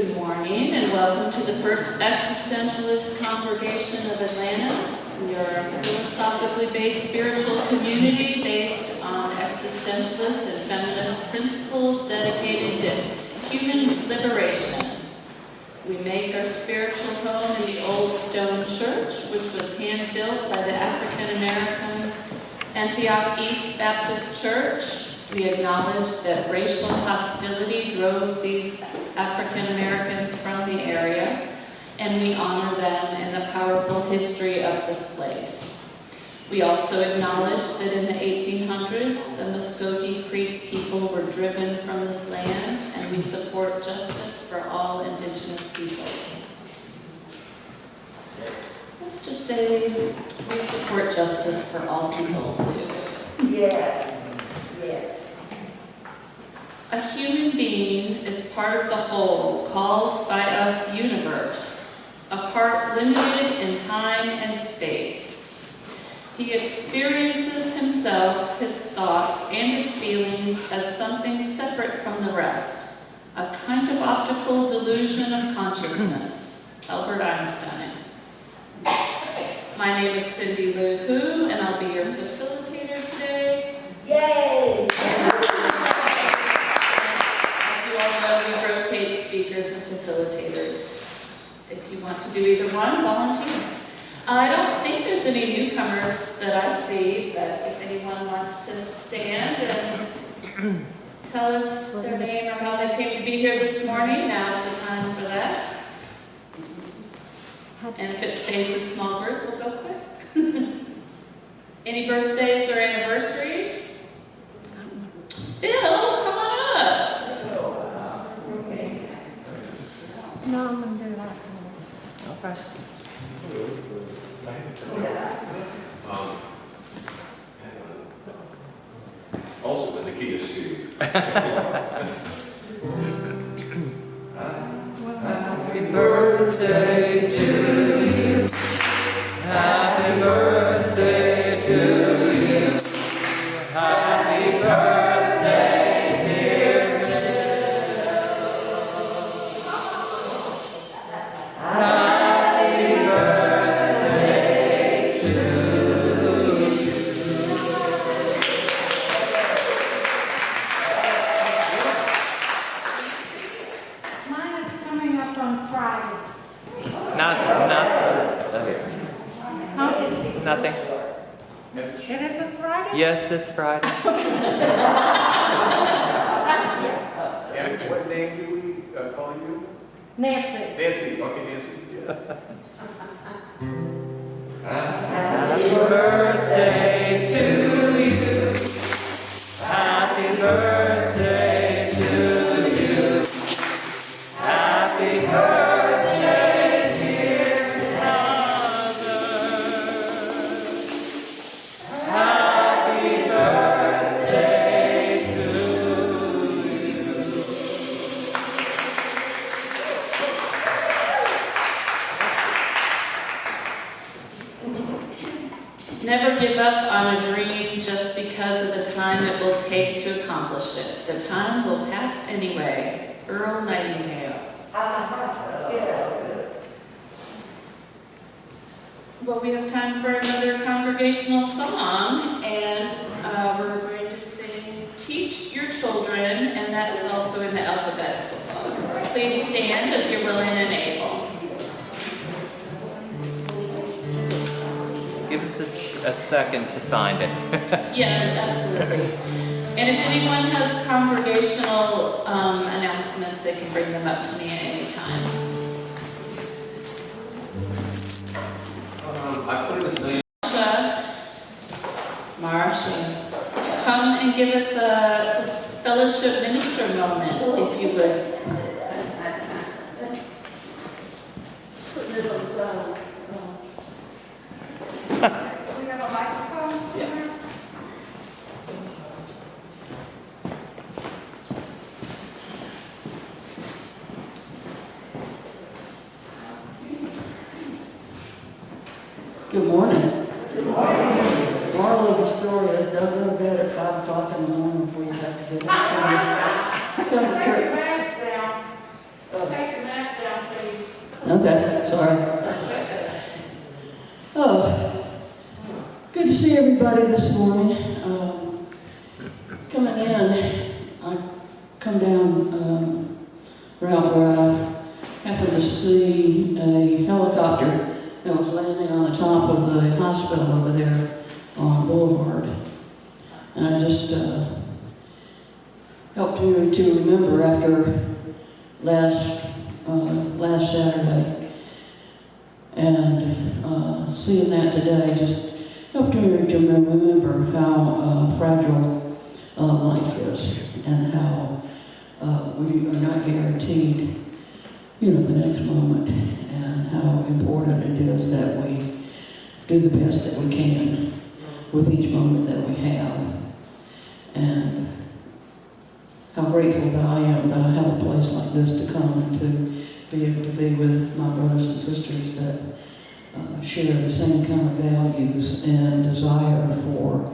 Good morning and welcome to the First Existentialist Congregation of Atlanta. We are a philosophically based spiritual community based on existentialist and feminist principles dedicated to human liberation. We make our spiritual home in the old stone church, which was hand-built by the African-American Antioch East Baptist Church. We acknowledge that racial hostility drove these African Americans from the area, and we honor them in the powerful history of this place. We also acknowledge that in the 1800s, the Muskogee Creek people were driven from this land, and we support justice for all indigenous people. Let's just say we support justice for all people, too. Yes. Yes. A human being is part of the whole, called by us universe, a part limited in time and space. He experiences himself, his thoughts, and his feelings as something separate from the rest, a kind of optical delusion of consciousness. Albert Einstein. My name is Cindy Lou Hu, and I'll be your facilitator today. Yay! We rotate speakers and facilitators. If you want to do either one, volunteer. I don't think there's any newcomers that I see, but if anyone wants to stand and tell us their name or how they came to be here this morning, now's the time for that. And if it stays a small group, we'll go quick. Any birthdays or anniversaries? Bill, come on up. No, I'm going to do that. Okay. Also in the key of C. Happy birthday to you. Happy birthday to you. Happy birthday, dear Miss. Happy birthday to you. Mine is coming up on Friday. Nothing. It isn't Friday? Yes, it's Friday. And what name do we call you? Nancy. Nancy. Okay, Nancy. Yes. Happy birthday to you. Happy birthday to you. Happy birthday, dear mother. Happy birthday to you. Never give up on a dream just because of the time it will take to accomplish it. The time will pass anyway. Earl Nightingale. Well, we have time for another congregational song, and we're going to sing Teach Your Children, and that is also in the alphabetical book. Please stand as you're willing and able. Give us a second to find it. Yes, absolutely. And if anyone has congregational announcements, they can bring them up to me at any time. I put this name. Marsha, come and give us a fellowship minister moment, if you would. We have a microphone? Yeah. Good morning. Good morning. Moral of the story is don't go to bed at 5 o'clock in the morning before you have to get up. Come to church. Take your mask down. Take your mask Okay, sorry. Oh, good to see everybody this morning. Coming in, I come down route where I happened to see a helicopter that was landing on the top of the hospital over there on Boulevard. And I just helped me to remember after last Saturday, and seeing that today just helped me to remember how fragile life is, and how we are not guaranteed, the next moment, and how important it is that we do the best that we can with each moment that we have, and how grateful that I am that I have a place like this to come and to be able to be with my brothers and sisters that share the same kind of values and desire for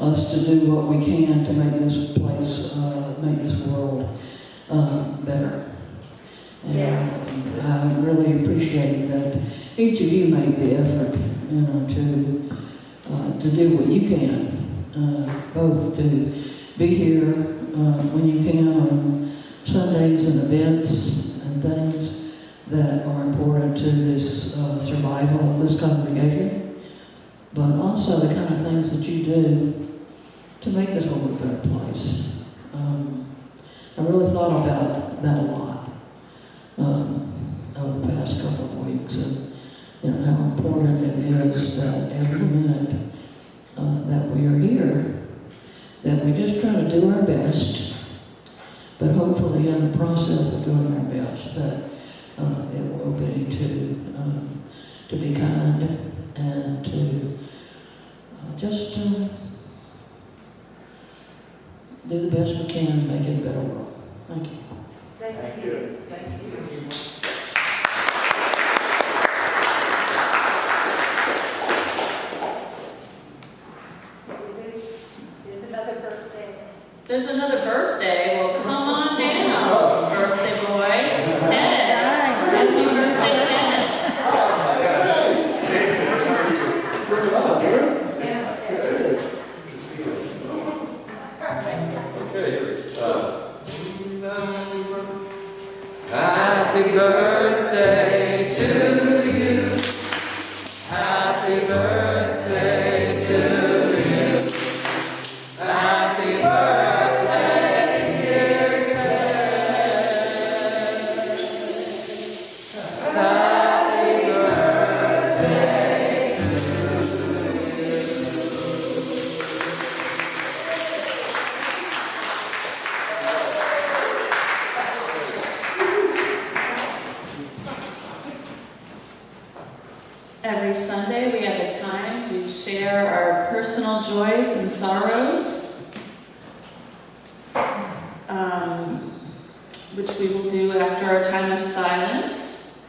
us to do what we can to make this place, make this world better. And I really appreciate that each of you made the effort, to do what you can, both to be here when you can on Sundays and events and things that are important to this survival of this congregation, but also the kind of things that you do to make this world a better place. I really thought about that a lot over the past couple of weeks, and how important it is that every minute that we are here, that we just try to do our best, but hopefully in the process of doing our best, that it will be to be kind and to just do the best we can to make it a better world. Thank you. Thank you. Thank you. There's another birthday. Well, come on down, birthday boy. Ted. Happy birthday, Ted. Happy birthday to you. Happy birthday to you. Happy birthday, dear Ted. Happy birthday to you. Every Sunday we have a time to share our personal joys and sorrows, which we will do after our time of silence.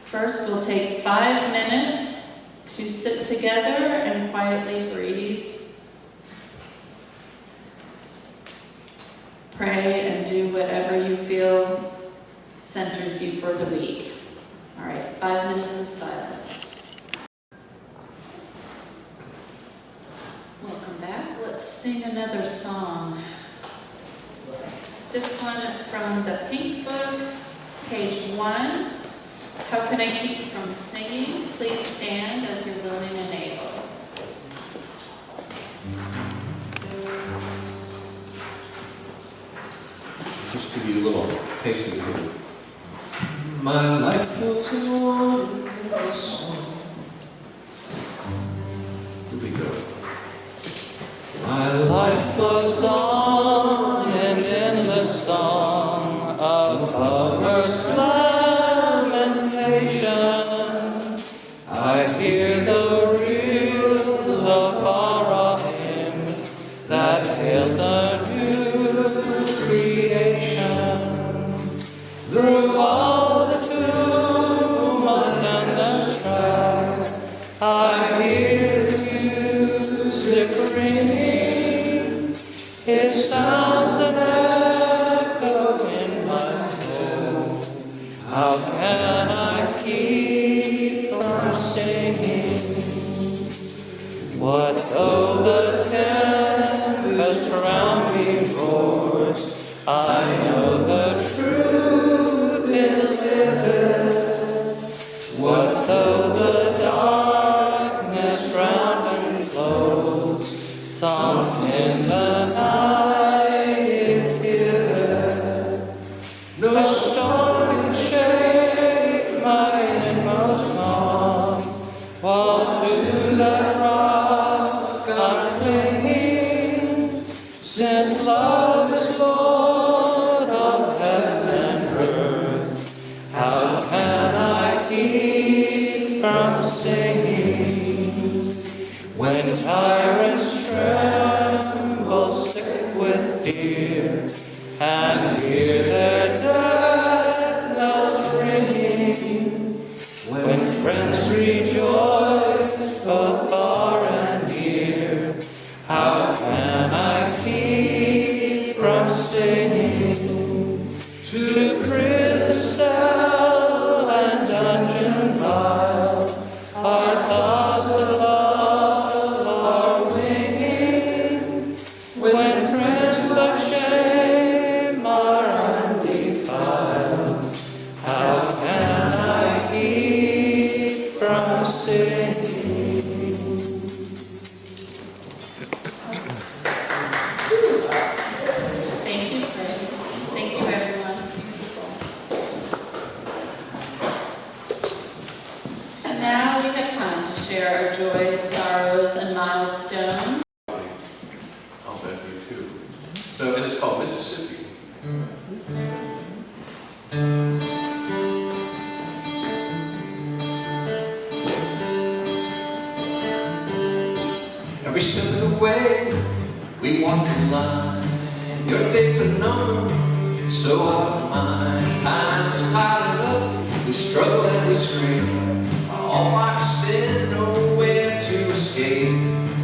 First, we'll take 5 minutes to sit together and quietly breathe, pray, and do whatever you feel centers you for the week. All right, 5 minutes of silence. Welcome back. Let's sing another song. This one is from the Pink Book, page 1. How can I keep from singing? Please stand as you're willing and able. Just give you a little taste of it. My life goes on in a song. Here we go. My life goes on and in the song of lover's lamentation I hear the reels afar of him that hails a new creation. Through all the tumult and the strife I hear the music ringing, it sounds an echo in my soul. How can I keep from singing? What though the tempest around me roars? I know the truth is living. What though the darkness round and blows? Songs in the night is given. No storm can shake my inmost calm, while to the rock I'm clinging. Since love is Lord of heaven and earth, how can I keep from singing? When tyrants tremble sick with fear, and hear their death knells ringing, when friends rejoice both far and near, how can I keep from singing? To prison cell and dungeon vile, our thoughts of love are winging. When friends but shame are undefiled, how can I keep from singing? Thank you, Fred. Thank you, everyone. And now we have time to share our joys, sorrows, and milestones. I'll bet you too. So, and it's called Mississippi. Every step of the way, we walk the line. Your days are numbered, so are mine. Time's piling up, we struggle and we scrape. All boxed in, nowhere to escape.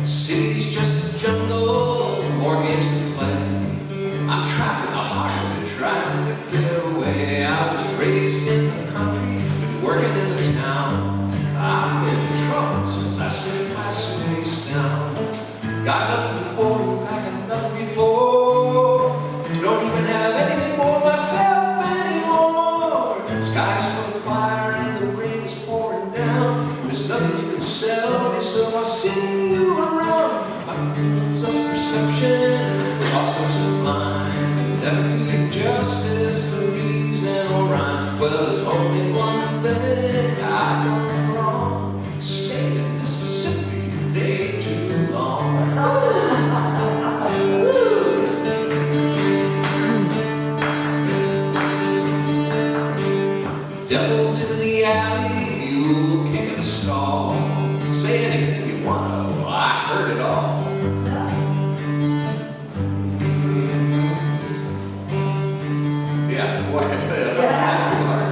City's just a jungle, more games to play. I'm trapped in the heart of it, trying to get away. I was raised in the country, been working in the town. I've been in trouble since I set my suitcase down. Got nothing for you, I got nothing before. Don't even have anything for myself anymore. Sky's full of fire and the rain is pouring down. There's nothing you can sell me, so I'll see you around. My rules of perception are also sublime. Never do you justice, the reason or rhyme. Well, there's only one thing I done wrong. Stayed in Mississippi a day too long. Devil's in the alley, mule kicking a stall. Say anything you want to, I heard it all. Yeah, boy, I tell you, that's too hard.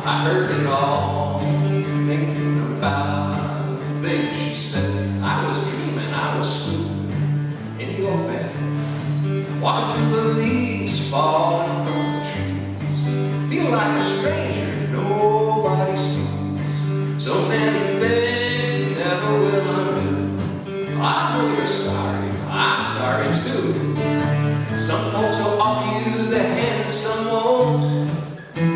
I heard it all, thinking about the things she said. I was dreaming, I was sleeping in your bed. Walking through the leaves, falling from the trees. Feel like a stranger, nobody sees. So many things you never will undo. I know you're sorry, I'm sorry too. Some folks will offer you the hand, some won't.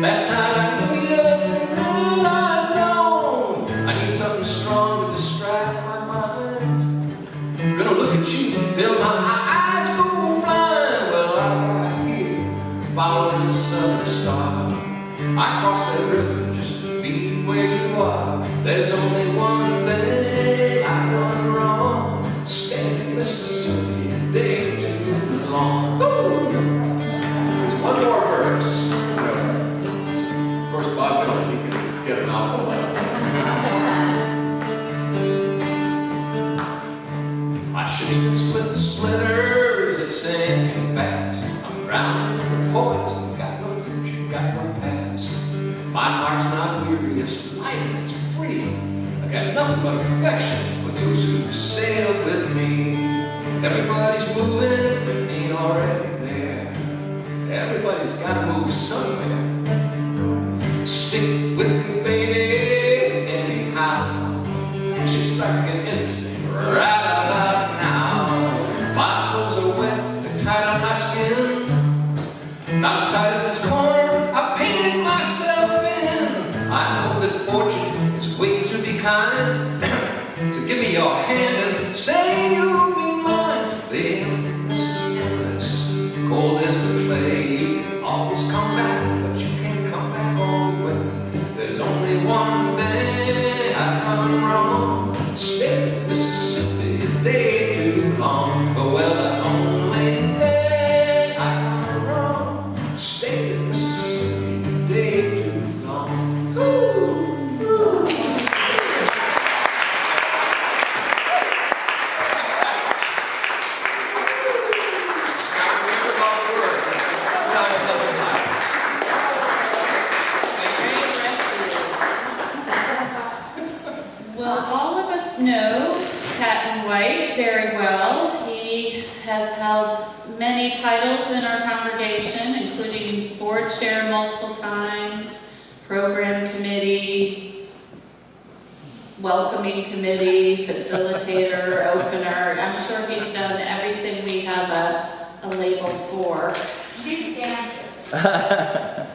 Last night I knew you, tonight I don't. I need something strong to distract my mind. Gonna look at you till my eyes go blind. Well, I got here, following the southern star. I crossed that river just to be where you are. There's only one thing I've done wrong. Stayed in Mississippi a day too long. There's one more verse. Of course, Bob Dylan, you can get a mouthful out. My ship's been split to splitters, it's sinking fast. I'm drowning in the poison, got no future, got no past. My heart's not weary, it's light and it's free. I got nothing but affection for those who sailed with me. Everybody's moving if they ain't already there. Everybody's gotta move somewhere. stick with me, baby, anyhow. Just like an instinct right about now. My clothes are wet, they're tight on my skin. Not as tight as this corner I painted myself in. I know that fortune is waiting to be kind. So give me your hand and say you'll be mine. Babe, this is endless, cold as the clay. You can always come back, but you can't come back all the way. There's only one thing I've done wrong. Stay in Mississippi a day too long. Well, the only thing I've done wrong. Stay in Mississippi a day too long. Woo! Well, all of us know Patton White very well. He has held many titles in our congregation, including board chair multiple times, program committee, welcoming committee, facilitator, opener. I'm sure he's done everything we have a label for. Chief dancer.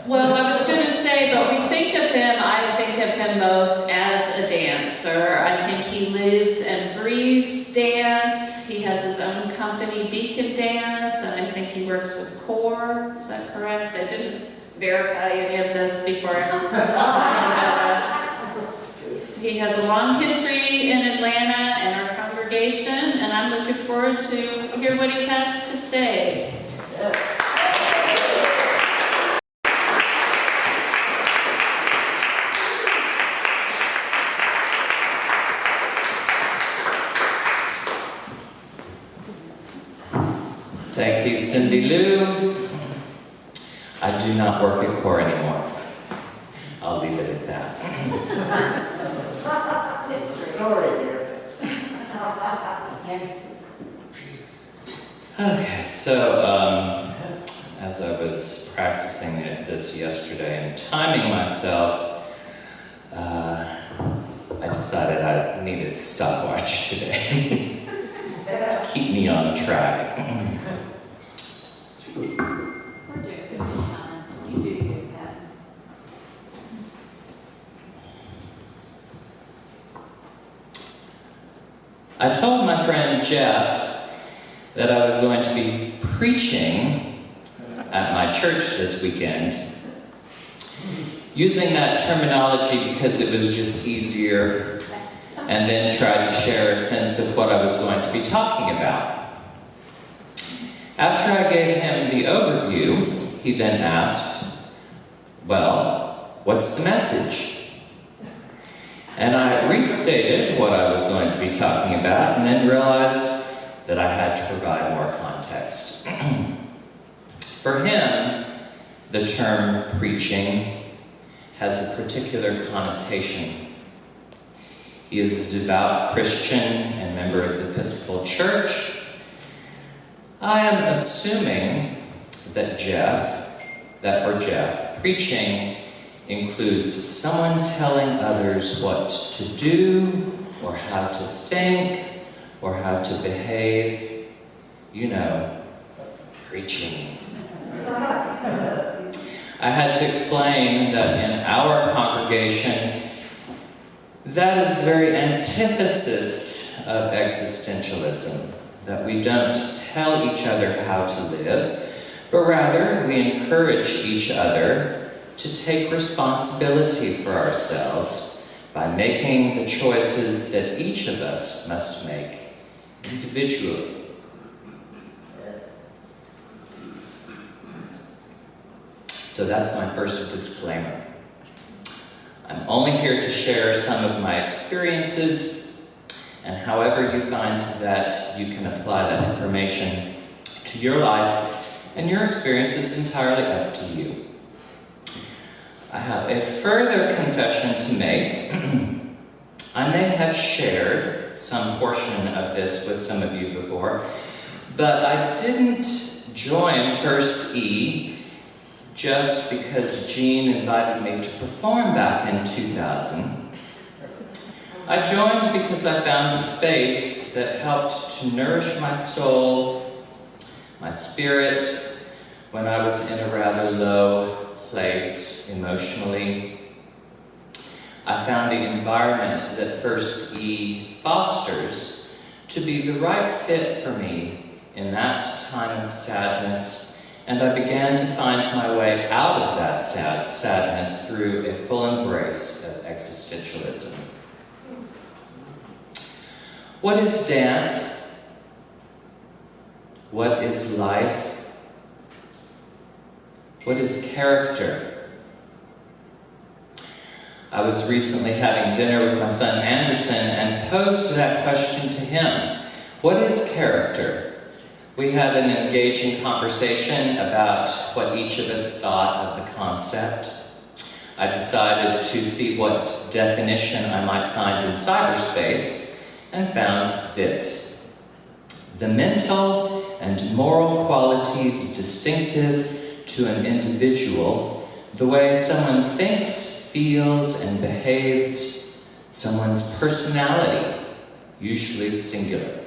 Well, I was going to say, but I think of him most as a dancer. I think he lives and breathes dance. He has his own company, Beacon Dance, and I think he works with CORE. Is that correct? I didn't verify any of this before I He has a long history in Atlanta and our congregation, and I'm looking forward to hear what he has to say. Thank you, Cindy Lou. I do not work at CORE anymore. I'll leave it at that. Okay, so as I was practicing this yesterday and timing myself, I decided I needed a stopwatch today to keep me on track. We're doing good time. You do good, Pat. I told my friend Jeff that I was going to be preaching at my church this weekend, using that terminology because it was just easier, and then tried to share a sense of what I was going to be talking about. After I gave him the overview, he then asked, well, what's the message? And I restated what I was going to be talking about, and then realized that I had to provide more context. For him, the term preaching has a particular connotation. He is a devout Christian and member of the Episcopal Church. I am assuming that for Jeff, preaching includes someone telling others what to do, or how to think, or how to behave. You know, preaching. I had to explain that in our congregation, that is the very antithesis of existentialism, that we don't tell each other how to live, but rather we encourage each other to take responsibility for ourselves by making the choices that each of us must make individually. So that's my first disclaimer. I'm only here to share some of my experiences, and however you find that you can apply that information to your life and your experience is entirely up to you. I have a further confession to make. I may have shared some portion of this with some of you before, but I didn't join First E just because Jean invited me to perform back in 2000. I joined because I found a space that helped to nourish my soul, my spirit, when I was in a rather low place emotionally. I found the environment that First E fosters to be the right fit for me in that time of sadness, and I began to find my way out of that sadness through a full embrace of existentialism. What is dance? What is life? What is character? I was recently having dinner with my son Anderson and posed that question to him. What is character? We had an engaging conversation about what each of us thought of the concept. I decided to see what definition I might find in cyberspace and found this: the mental and moral qualities distinctive to an individual, the way someone thinks, feels, and behaves, someone's personality, usually singular.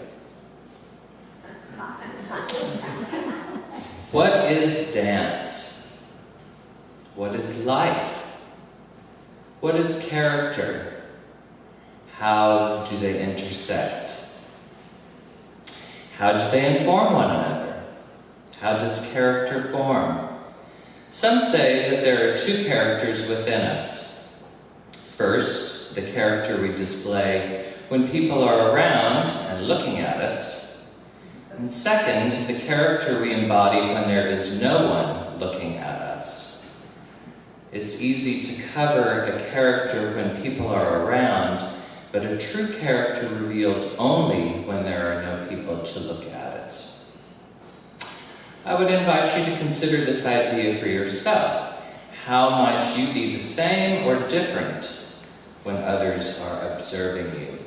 What is dance? What is life? What is character? How do they intersect? How do they inform one another? How does character form? Some say that there are two characters within us. First, the character we display when people are around and looking at us. And second, the character we embody when there is no one looking at us. It's easy to cover a character when people are around, but a true character reveals only when there are no people to look at us. I would invite you to consider this idea for yourself. How might you be the same or different when others are observing you?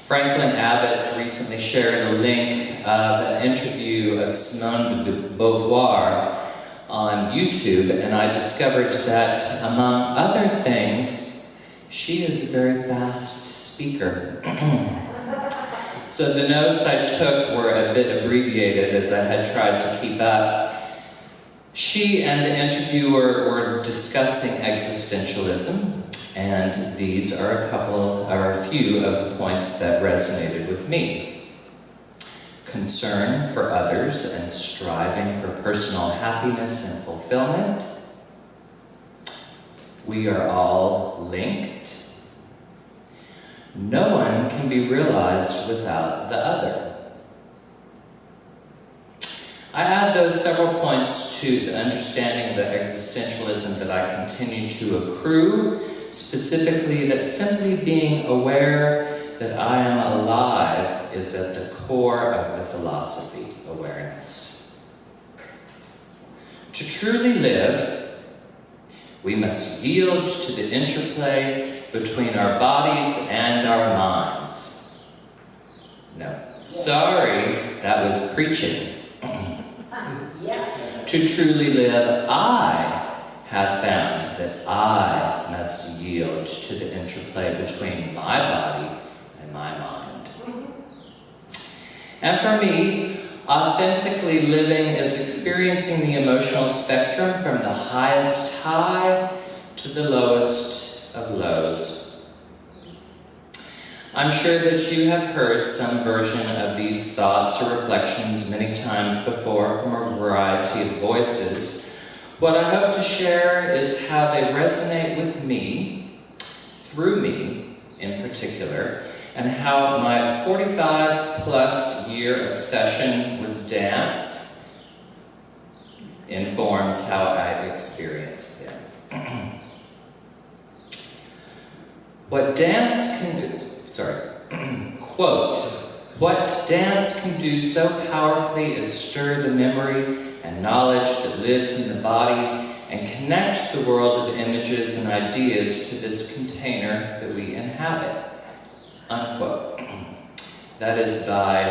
Franklin Abbott recently shared a link of an interview of Simone de Beauvoir on YouTube, and I discovered that, among other things, she is a very fast speaker. So the notes I took were a bit abbreviated as I had tried to keep up. She and the interviewer were discussing existentialism, and these are a few of the points that resonated with me. Concern for others and striving for personal happiness and fulfillment. We are all linked. No one can be realized without the other. I add those several points to the understanding of the existentialism that I continue to accrue, specifically that simply being aware that I am alive is at the core of the philosophy, awareness. To truly live, we must yield to the interplay between our bodies and our minds. No, sorry, that was preaching. To truly live, I have found that I must yield to the interplay between my body and my mind. And for me, authentically living is experiencing the emotional spectrum from the highest high to the lowest of lows. I'm sure that you have heard some version of these thoughts or reflections many times before from a variety of voices. What I hope to share is how they resonate with me, through me in particular, and how my 45-plus year obsession with dance informs how I experience them. What dance can do, quote, what dance can do so powerfully is stir the memory and knowledge that lives in the body and connect the world of images and ideas to this container that we inhabit, unquote. That is by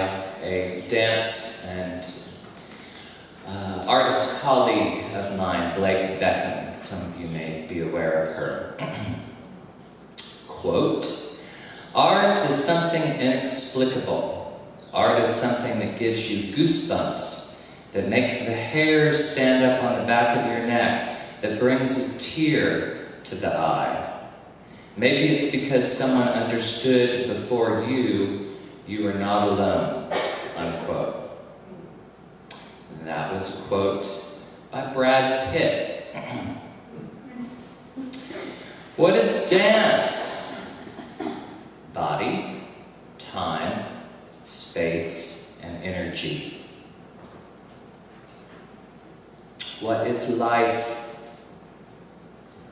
a dance and artist colleague of mine, Blake Beckham. Some of you may be aware of her. Quote, "Art is something inexplicable. Art is something that gives you goosebumps, that makes the hairs stand up on the back of your neck, that brings a tear to the eye. Maybe it's because someone understood before you were not alone," unquote. And that was a quote by Brad Pitt. What is dance? Body, time, space, and energy. What is life?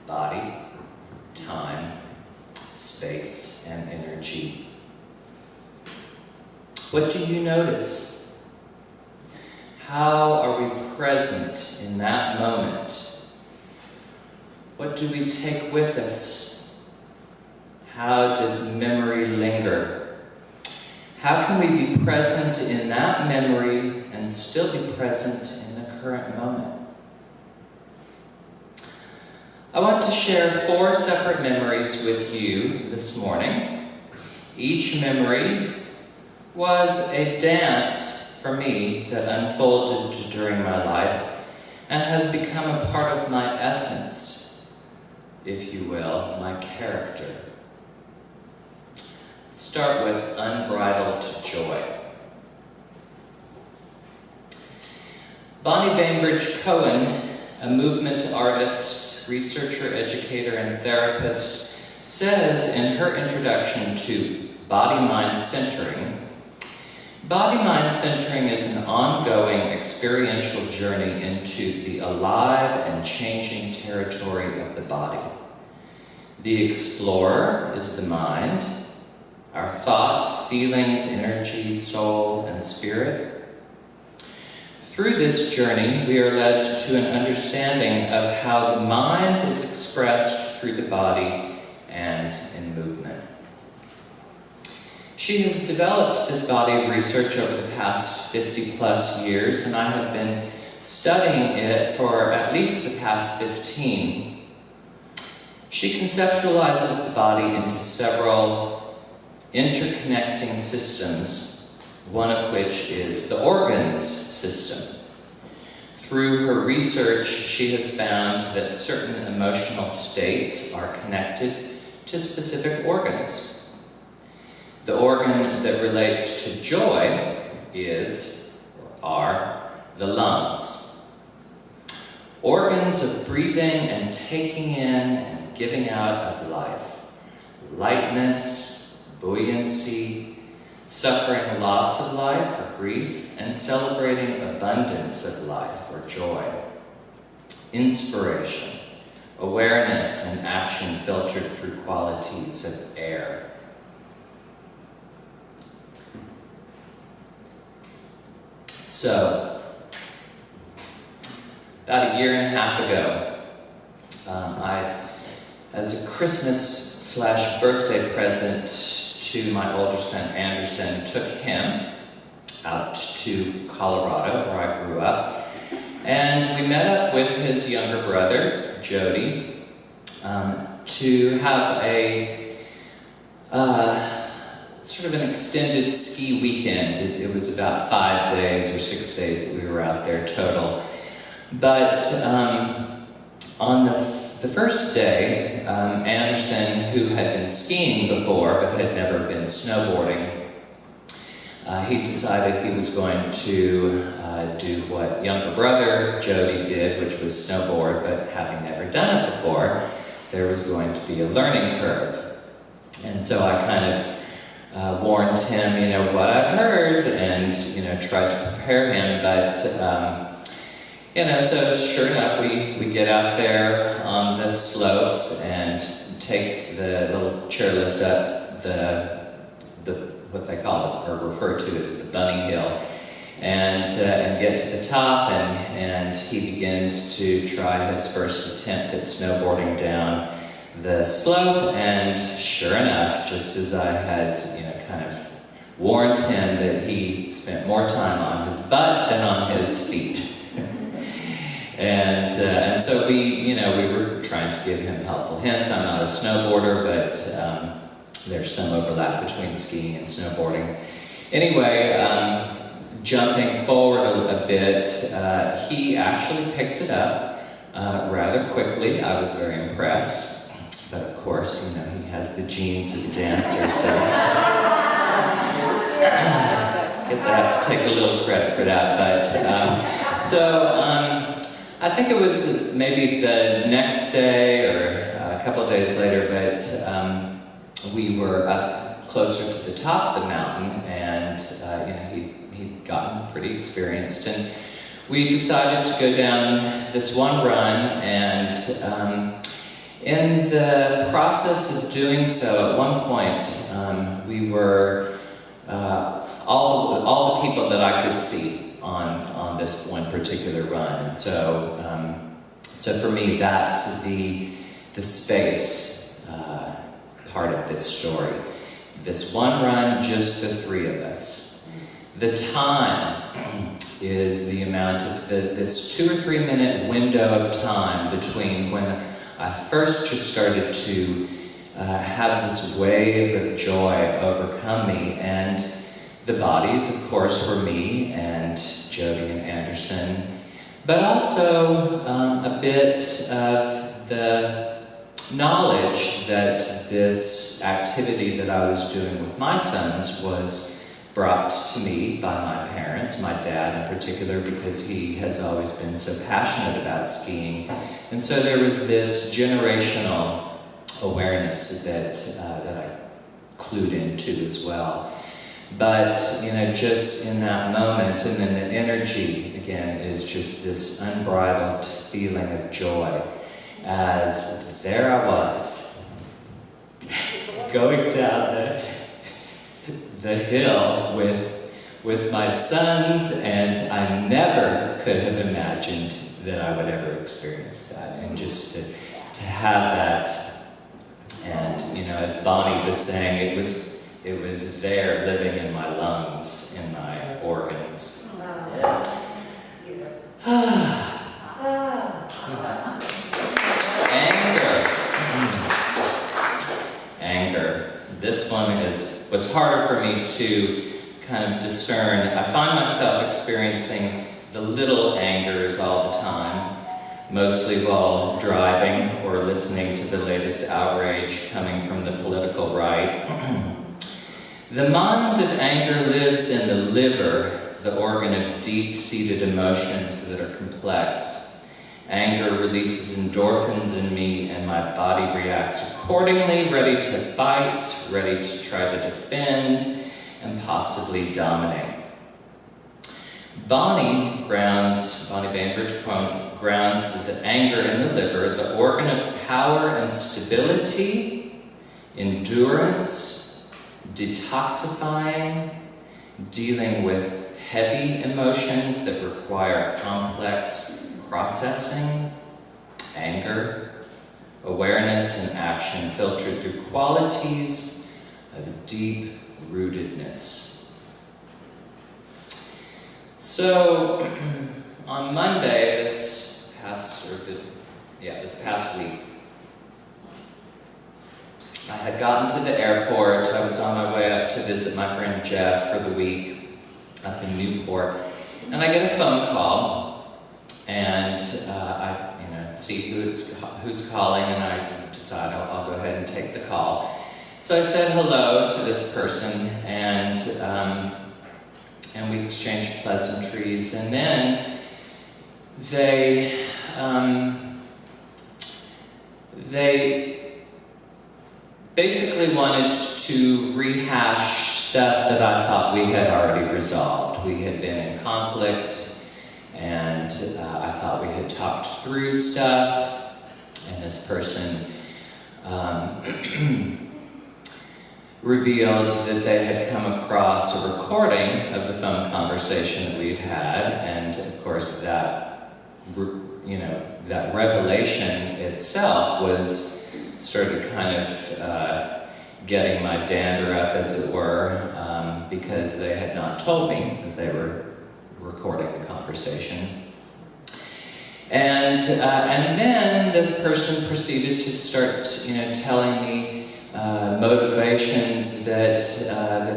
Body, time, space, and energy. What do you notice? How are we present in that moment? What do we take with us? How does memory linger? How can we be present in that memory and still be present in the current moment? I want to share 4 separate memories with you this morning. Each memory was a dance for me that unfolded during my life and has become a part of my essence, if you will, my character. Let's start with unbridled joy. Bonnie Bainbridge Cohen, a movement artist, researcher, educator, and therapist, says in her introduction to body-mind centering, body-mind centering is an ongoing experiential journey into the alive and changing territory of the body. The explorer is the mind, our thoughts, feelings, energy, soul, and spirit. Through this journey, we are led to an understanding of how the mind is expressed through the body and in movement. She has developed this body of research over the past 50 plus years, and I have been studying it for at least the past 15. She conceptualizes the body into several interconnecting systems, one of which is the organs system. Through her research, she has found that certain emotional states are connected to specific organs. The organ that relates to joy are the lungs. Organs of breathing and taking in and giving out of life. Lightness, buoyancy, suffering loss of life or grief, and celebrating abundance of life or joy. Inspiration, awareness, and action filtered through qualities of air. So, about a year and a half ago, as a Christmas/birthday present to my older son Anderson, took him out to Colorado, where I grew up, and we met up with his younger brother, Jody, to have a sort of an extended ski weekend. It was about 5 days or 6 days that we were out there total. But on the first day, Anderson, who had been skiing before but had never been snowboarding, he decided he was going to do what younger brother Jody did, which was snowboard, but having never done it before, there was going to be a learning curve. And so I kind of warned him, what I've heard, and, tried to prepare him, but, so sure enough, we get out there on the slopes and take the little chairlift up the what they call it, or refer to as the bunny hill, and get to the top, and he begins to try his first attempt at snowboarding down the slope, and sure enough, just as I had, kind of warned him, that he spent more time on his butt than on his feet. And so we were trying to give him helpful hints. I'm not a snowboarder, but there's some overlap between skiing and snowboarding. Anyway, jumping forward a bit, he actually picked it up rather quickly. I was very impressed. But of course, he has the genes of a dancer, so I guess I have to take a little credit for that. But I think it was maybe the next day or a couple of days later, but we were up closer to the top of the mountain, and he'd gotten pretty experienced, and we decided to go down this one run, and in the process of doing so, at one point, we were all the people that I could see on this one particular run, and so for me, that's the space part of this story. This one run, just the three of us. The time is the amount of this 2 or 3 minute window of time between when I first just started to have this wave of joy overcome me, and the bodies, of course, were me and Jody and Anderson, but also a bit of the knowledge that this activity that I was doing with my sons was brought to me by my parents, my dad in particular, because he has always been so passionate about skiing. And so there was this generational awareness that I clued into as well. But, just in that moment, and then the energy, again, is just this unbridled feeling of joy, as there I was, going down the hill with my sons, and I never could have imagined that I would ever experience that, and just to have that. And as Bonnie was saying, it was there, living in my lungs, in my organs. Anger. This one was harder for me to kind of discern. I find myself experiencing the little angers all the time, mostly while driving or listening to the latest outrage coming from the political right. The mind of anger lives in the liver, the organ of deep-seated emotions that are complex. Anger releases endorphins in me, and my body reacts accordingly, ready to fight, ready to try to defend, and possibly dominate. Bonnie Bainbridge grounds the anger in the liver, the organ of power and stability, endurance, detoxifying, dealing with heavy emotions that require complex processing, anger, awareness, and action filtered through qualities of deep rootedness. So, on Monday, this past week, I had gotten to the airport. I was on my way up to visit my friend Jeff for the week up in Newport, and I get a phone call, and I see who's calling, and I decide I'll go ahead and take the call. So I said hello to this person, and we exchanged pleasantries, and then they basically wanted to rehash stuff that I thought we had already resolved. We had been in conflict, and I thought we had talked through stuff, and this person revealed that they had come across a recording of the phone conversation that we'd had, and of course that revelation itself started kind of getting my dander up, as it were, because they had not told me that they were recording the conversation. And then this person proceeded to start, telling me motivations that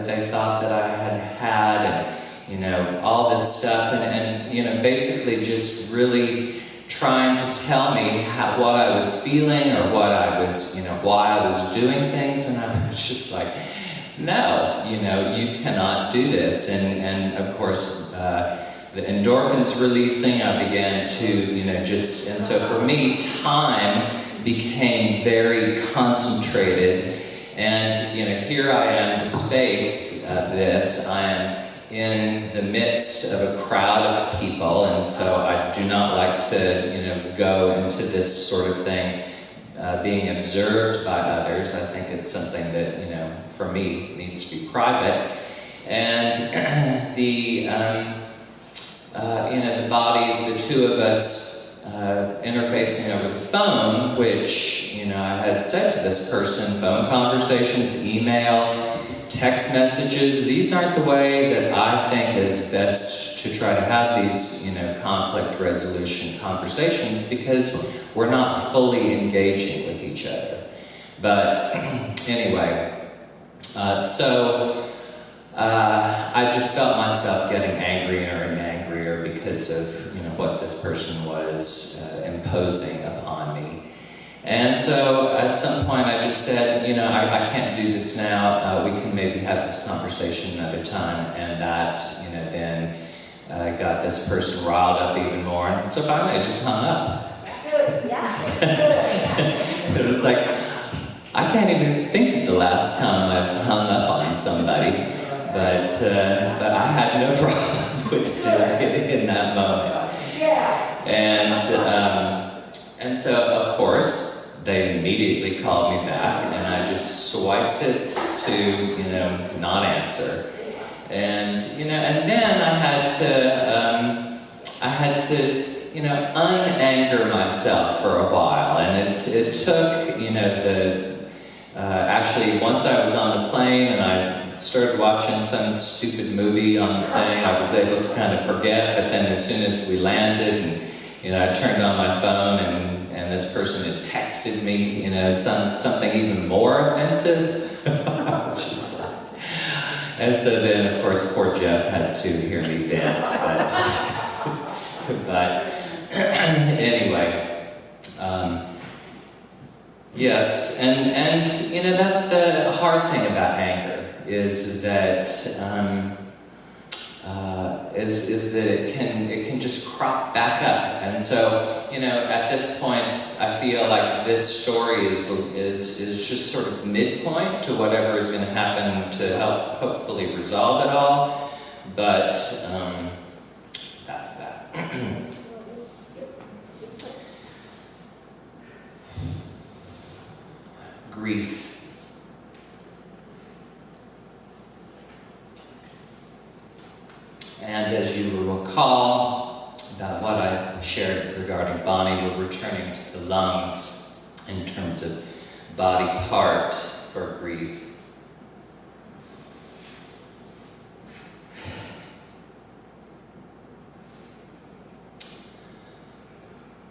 they thought that I had, and all this stuff, and basically just really trying to tell me what I was feeling or what I was, why I was doing things, and I was just like, no, you cannot do this, and of course. The endorphins releasing, I began to, and so for me, time became very concentrated, and, here I am, the space of this, I am in the midst of a crowd of people, and so I do not like to, go into this sort of thing, being observed by others. I think it's something that, for me, needs to be private, and the bodies, the two of us interfacing over the phone, which, I had said to this person, phone conversations, email, text messages, these aren't the way that I think is best to try to have these, conflict resolution conversations, because we're not fully engaging with each other. But anyway, I just felt myself getting angrier and angrier because of, what this person was imposing upon me. And so at some point I just said, I can't do this now. We can maybe have this conversation another time. And that, then got this person riled up even more. And so finally I just hung up. Good, yeah. It was like, I can't even think of the last time I've hung up on somebody. But I had no problem with doing it in that moment. And so, of course, they immediately called me back, and I just swiped it to, not answer. And, and then I had to, unanger myself for a while. And it took, actually, once I was on the plane and I started watching some stupid movie on the thing, I was able to kind of forget, but then as soon as we landed and, I turned on my phone and this person had texted me, something even more offensive. And so then, of course, poor Jeff had to hear me vent, but anyway, yes, and that's the hard thing about anger, is that is that it can just crop back up. And so, at this point, I feel like this story is just sort of midpoint to whatever is going to happen to help hopefully resolve it all. But that's that. Grief. And as you will recall, about what I shared regarding Bonnie, we're returning to the lungs in terms of body part for grief.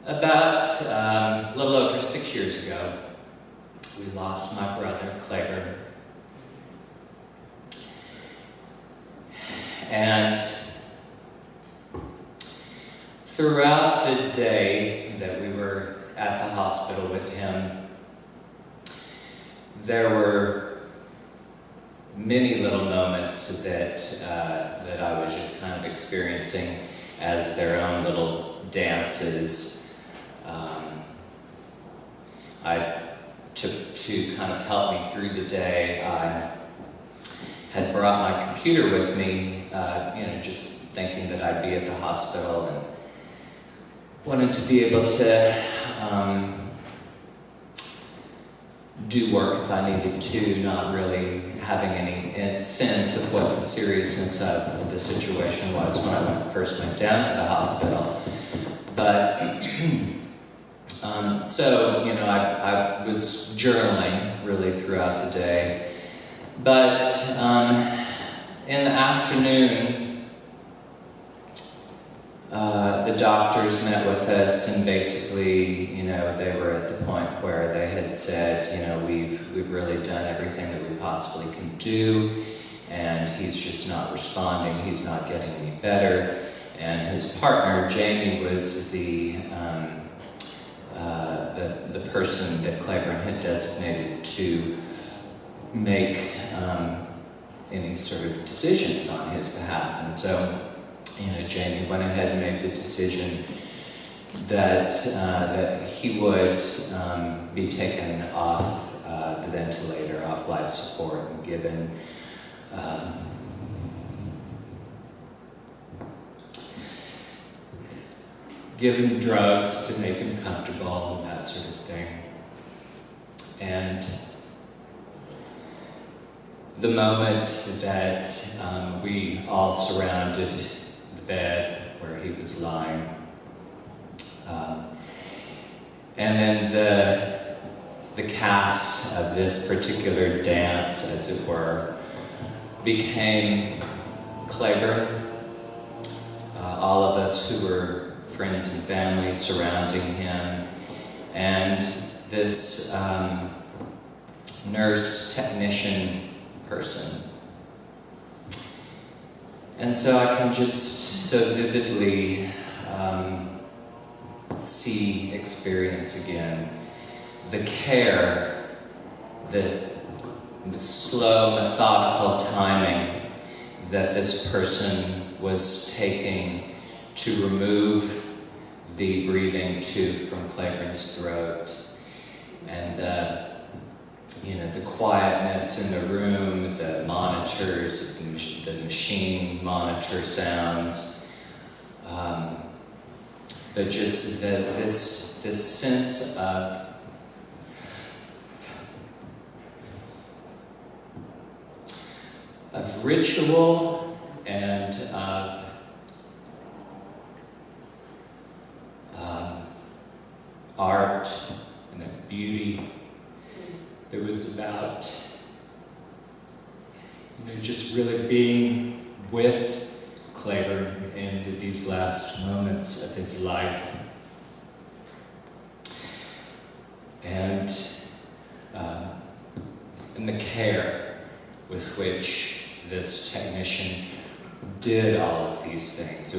About a little over 6 years ago, we lost my brother, Clegger. And throughout the day that we were at the hospital with him, there were many little moments that I was just kind of experiencing as their own little dances. I took to kind of help me through the day. I had brought my computer with me, just thinking that I'd be at the hospital and wanted to be able to do work if I needed to, not really having any sense of what the seriousness of the situation was when I first went down to the hospital. But so, I was journaling really throughout the day. But in the afternoon, the doctors met with us, and basically, they were at the point where they had said, we've really done everything that we possibly can do, and he's just not responding, he's not getting any better. And his partner, Jamie, was the person that Claiborne had designated to make any sort of decisions on his behalf. And so, Jamie went ahead and made the decision that he would be taken off the ventilator, off life support, and given drugs to make him comfortable and that sort of thing. And the moment that we all surrounded the bed where he was lying, and then the cast of this particular dance, as it were, became Claiborne, all of us who were friends and family surrounding him, and this nurse technician person. And so I can just so vividly experience again the care, the slow, methodical timing that this person was taking to remove the breathing tube from Claiborne's throat, and the quietness in the room, the monitors, the machine monitor sounds, but just this sense of ritual and of art and of beauty. There was about just really being with Claiborne in these last moments of his life. And the care with which this technician did all of these things.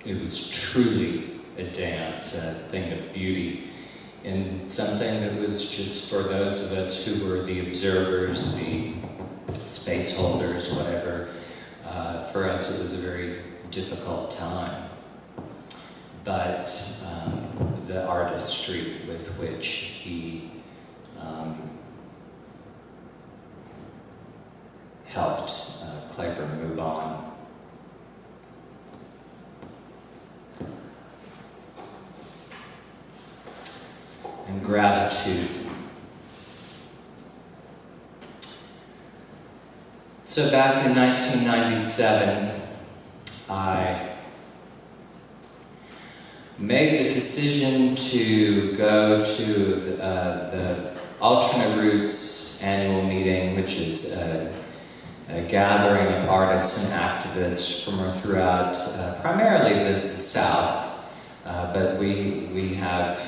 It was truly a dance, a thing of beauty, and something that was just for those of us who were the observers, the space holders, whatever. For us, it was a very difficult time. But the artistry with which he helped Claiborne move on. And gratitude. So back in 1997, I made the decision to go to the Alternate Roots annual meeting, which is a gathering of artists and activists from throughout primarily the South, but we have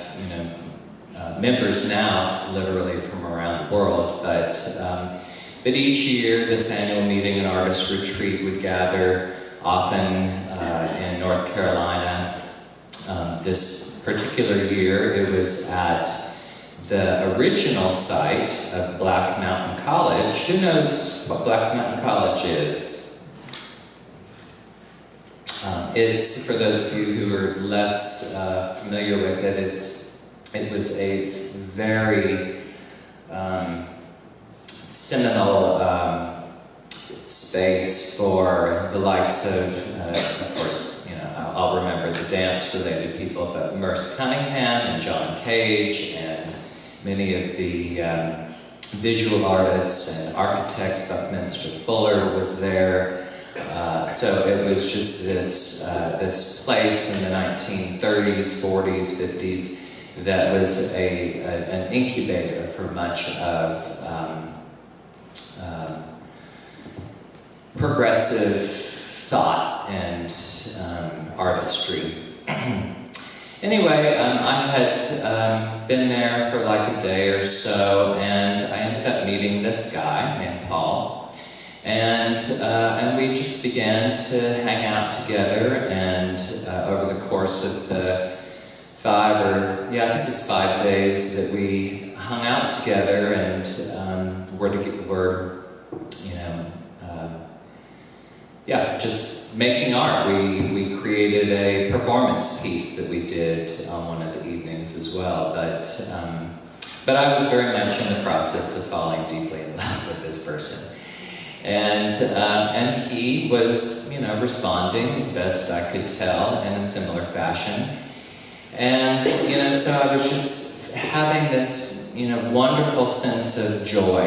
members now literally from around the world. But each year this annual meeting and artist retreat would gather, often in North Carolina. This particular year it was at the original site of Black Mountain College. Who knows what Black Mountain College is? It's, for those of you who are less familiar with it, it was a very seminal space for the likes of course, I'll remember the dance-related people, but Merce Cunningham and John Cage and many of the visual artists and architects. Buckminster Fuller was there. So it was just this place in the 1930s, 40s, 50s that was an incubator for much of progressive thought and artistry. Anyway, I had been there for like a day or so, and I ended up meeting this guy named Paul, and we just began to hang out together. And over the course of the 5 days that we hung out together, and just making art. We created a performance piece that we did on one of the evenings as well. But I was very much in the process of falling deeply in love with this person, and he was responding as best I could tell in a similar fashion, and so I was just having this wonderful sense of joy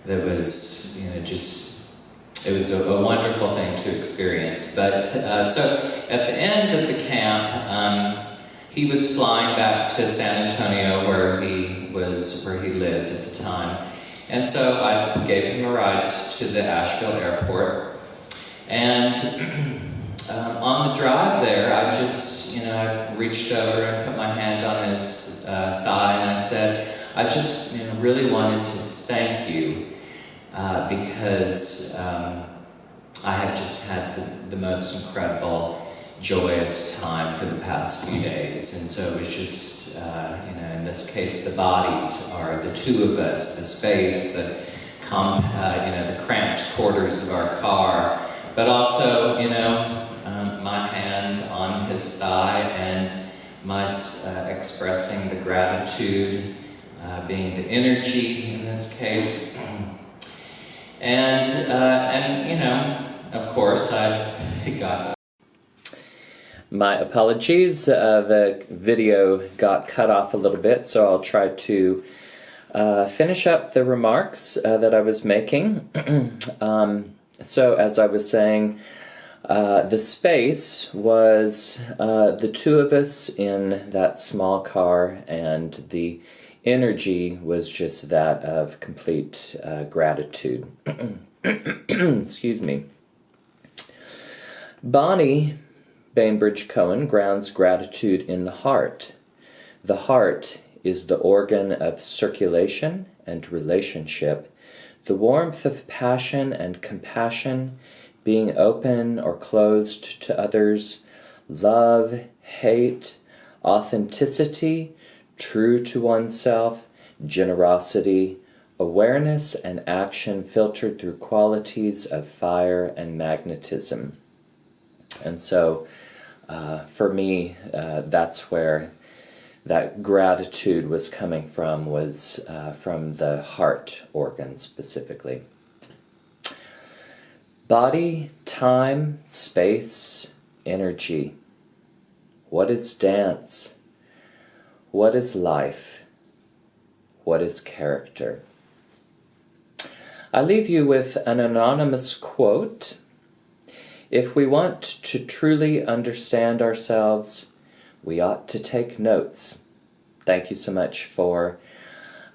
that was, it was a wonderful thing to experience. But so at the end of the camp, he was flying back to San Antonio, where he lived at the time, and so I gave him a ride to the Asheville airport. And on the drive there, I just I reached over and put my hand on his thigh, and I said, I just really wanted to thank you. Because I had just had the most incredible, joyous time for the past few days. And so it was just, in this case, the bodies are the two of us, the space, the cramped quarters of our car, but also, my hand on his thigh and my expressing the gratitude, being the energy in this case. And of course, I got... My apologies, the video got cut off a little bit, so I'll try to finish up the remarks that I was making. So, as I was saying, the space was the two of us in that small car, and the energy was just that of complete gratitude. Excuse me. Bonnie Bainbridge Cohen grounds gratitude in the heart. The heart is the organ of circulation and relationship, the warmth of passion and compassion, being open or closed to others, love, hate, authenticity, true to oneself, generosity, awareness and action filtered through qualities of fire and magnetism. And so, for me, that's where that gratitude was coming from, was from the heart organ specifically. Body, time, space, energy. What is dance? What is life? What is character? I leave you with an anonymous quote. If we want to truly understand ourselves, we ought to take notes. Thank you so much for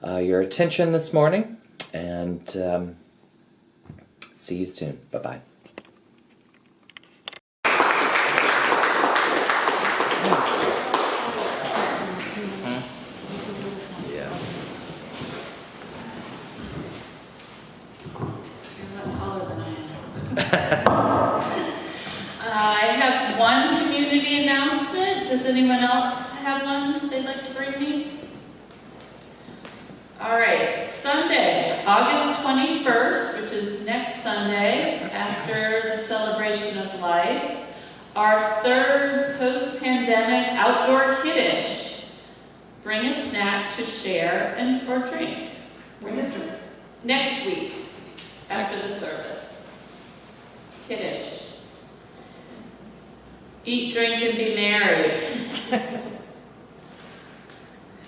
your attention this morning, and see you soon. Bye-bye. I have one community announcement. Does anyone else have one they'd like to bring me? All right, Sunday, August 21st, which is next Sunday, after the celebration of life, our third post-pandemic outdoor kiddish. Bring a snack to share and or drink. Next week, after the service. Kiddish. Eat, drink, and be merry.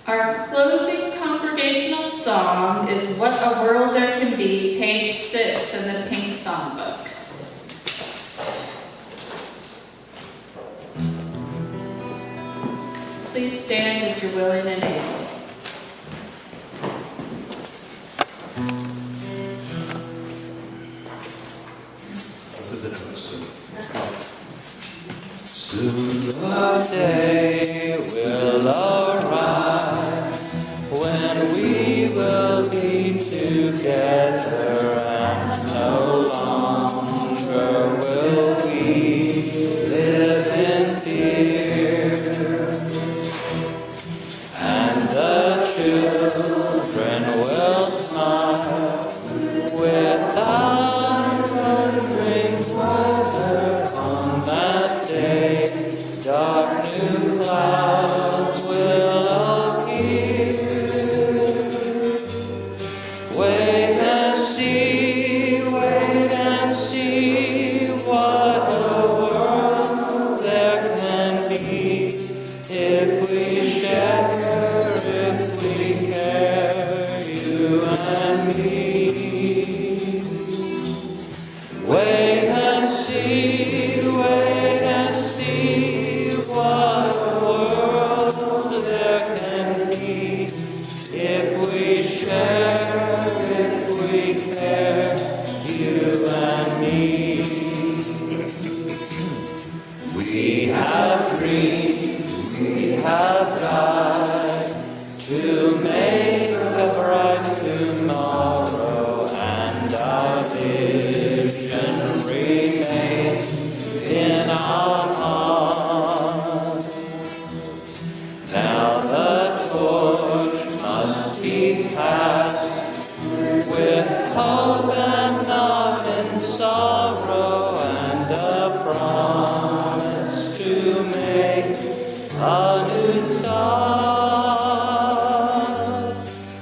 Our closing congregational song is What a World There Can Be, page 6 in the Pink Songbook. Please stand as you're willing and able. Those are the notes. day will arrive when we will be together, and no longer will we live in fear. And the children will smile without wondering whether on that day dark new clouds will appear. Wait and see what a world there can be if we share, if we care, you and me. Wait and see what a world there can be if we share, if we care, you and me. We have dreamed, we have died to make a bright tomorrow, and our vision remains in our hearts. Now the torch must be passed with hope and not in sorrow, and a promise to make a new start.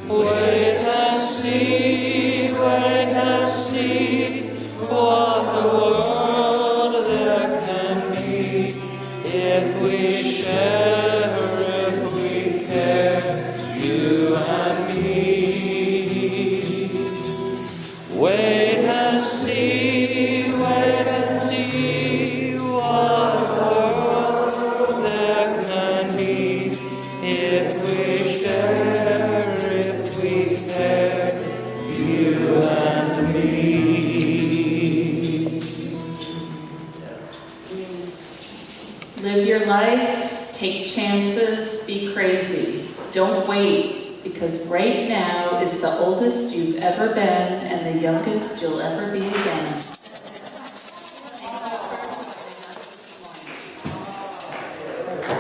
Wait and see what a world there can be if we share, if we care, you and me. Wait and see what a world there can be if we share, if we care, you and me. Live your life, take chances, be crazy. Don't wait, because right now is the oldest you've ever been and the youngest you'll ever be again.